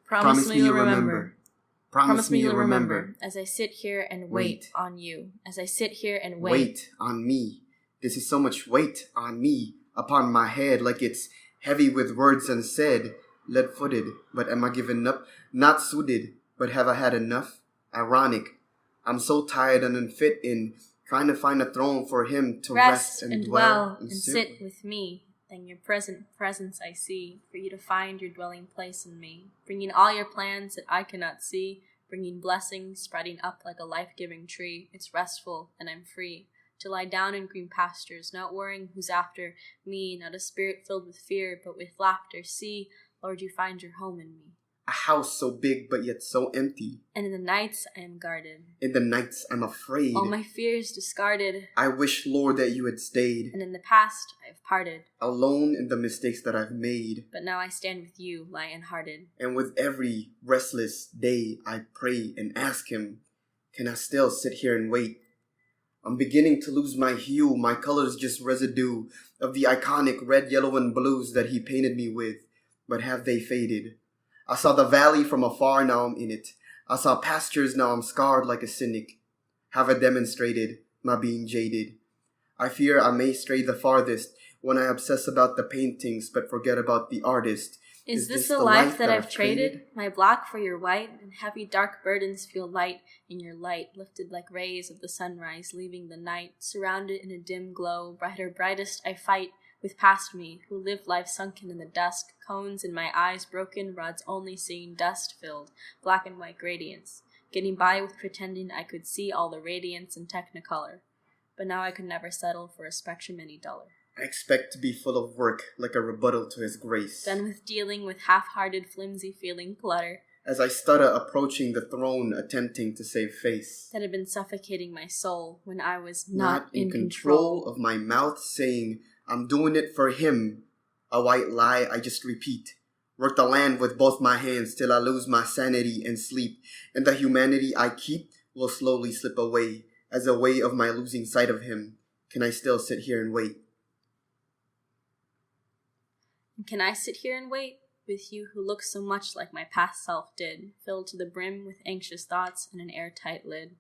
Promise me you'll remember. Promise me you'll remember. As I sit here and wait on you. As I sit here and wait. Wait on me. This is so much weight on me, upon my head, like it's heavy with words unsaid. Lead-footed, but am I giving up? Not suited, but have I had enough? Ironic. I'm so tired and unfit in trying to find a throne for him to rest and dwell and sit with me. Then your presence I see, for you to find your dwelling place in me, bringing all your plans that I cannot see, bringing blessings, spreading up like a life-giving tree. It's restful, and I'm free to lie down in green pastures, not worrying who's after me, not a spirit filled with fear, but with laughter. See, Lord, you find your home in me. A house so big but yet so empty. And in the nights I am guarded. In the nights I'm afraid. All my fears discarded. I wish, Lord, that you had stayed. And in the past I have parted. Alone in the mistakes that I've made. But now I stand with you, lion-hearted. And with every restless day I pray and ask him, can I still sit here and wait? I'm beginning to lose my hue, my colors just residue of the iconic red, yellow, and blues that he painted me with. But have they faded? I saw the valley from afar, now I'm in it. I saw pastures, now I'm scarred like a cynic. Have I demonstrated my being jaded? I fear I may stray the farthest when I obsess about the paintings but forget about the artist. Is this the life that I've traded? My black for your white, and heavy dark burdens feel light in your light, lifted like rays of the sunrise, leaving the night, surrounded in a dim glow, brighter, brightest I fight with past me, who lived life sunken in the dusk, cones in my eyes broken, rods only seeing dust-filled, black and white gradients, getting by with pretending I could see all the radiance in technicolor. But now I could never settle for a spectrum any duller. I expect to be full of work, like a rebuttal to his grace. Done with dealing with half-hearted, flimsy feeling clutter. As I stutter approaching the throne, attempting to save face. That had been suffocating my soul when I was not in control of my mouth, saying, I'm doing it for him. A white lie I just repeat. Work the land with both my hands till I lose my sanity and sleep. And the humanity I keep will slowly slip away as a way of my losing sight of him. Can I still sit here and wait? Can I sit here and wait with you who look so much like my past self did, filled to the brim with anxious thoughts and an airtight lid?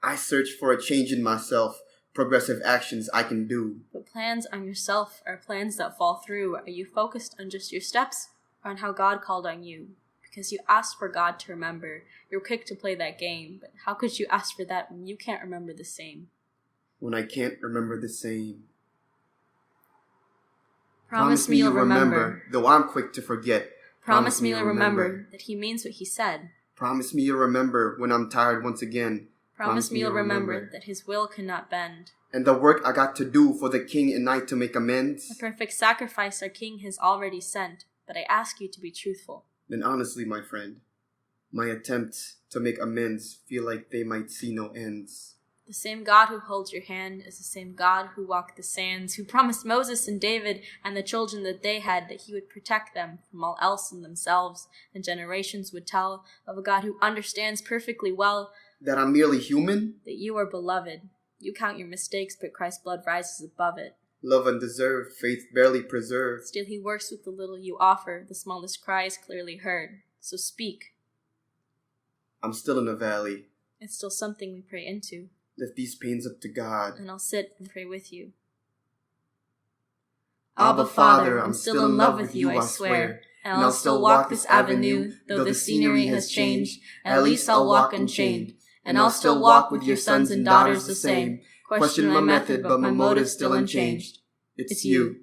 I search for a change in myself, progressive actions I can do. But plans on yourself are plans that fall through. Are you focused on just your steps or on how God called on you? Because you asked for God to remember. You're quick to play that game, but how could you ask for that when you can't remember the same? When I can't remember the same. Promise me you'll remember. Though I'm quick to forget. Promise me you'll remember that he means what he said. Promise me you'll remember when I'm tired once again. Promise me you'll remember that his will cannot bend. And the work I got to do for the king and I to make amends. The perfect sacrifice our king has already sent. But I ask you to be truthful. Then honestly, my friend, my attempts to make amends feel like they might see no ends. The same God who holds your hand is the same God who walked the sands, who promised Moses and David and the children that they had that he would protect them from all else and themselves, and generations would tell of a God who understands perfectly well that I'm merely human, that you are beloved. You count your mistakes, but Christ's blood rises above it. Love undeserved, faith barely preserved. Still he works with the little you offer, the smallest cry is clearly heard. So speak. I'm still in a valley. It's still something we pray into. Lift these pains up to God. And I'll sit and pray with you. Abba, Father, I'm still in love with you, I swear. And I'll still walk this avenue, though the scenery has changed. At least I'll walk unchained. And I'll still walk with your sons and daughters the same. Question my method, but my motive's still unchanged. It's you.